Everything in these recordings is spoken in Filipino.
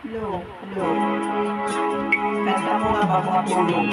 Hello, hello. Kanta mo nga ba mga tulong?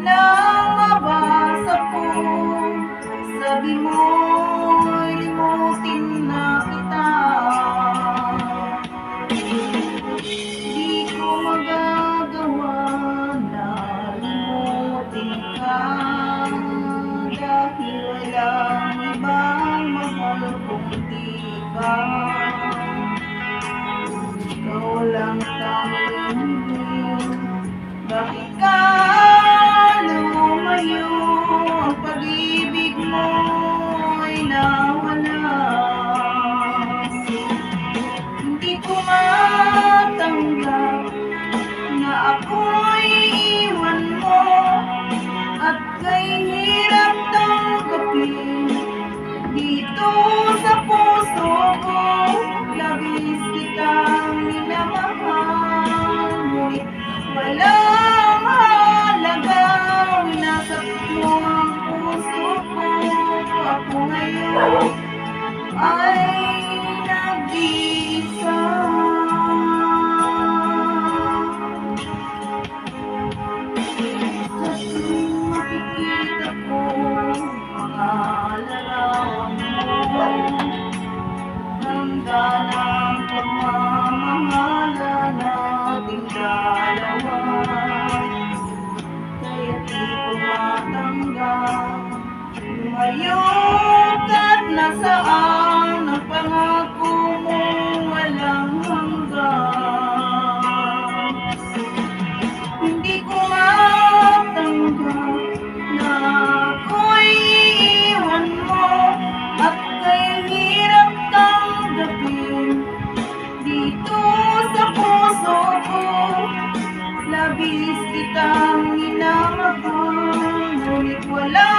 Nang mabasa ko, sabi mo'y limutin na kita. Di ko magagawa na limutin ka, dahil walang ibang mahal kundi ikaw. Ikaw lang tanging bakit ka lumayo? Ang pag-ibig mo'y nawala. Hindi ko matanggap na ako'y iwan mo, at kay hirap tanggapin dito sa puso ko. Labis kitang minamahal, ngunit walang halaga. Winasap mo ang puso ko. Ako ngayon ay nag-iisa. Sa tuwing makikita ko mga larawan mo, handa ng pagmamahala nating dalawa. Kaya di ko matanggap lumayo ka't nasaan ang pangako mo walang hanggan. Hindi ko matanggap na ako'y iwan mo, at kay hirap tanggapin dito sa puso ko. Labis kitang minamahal, ngunit wala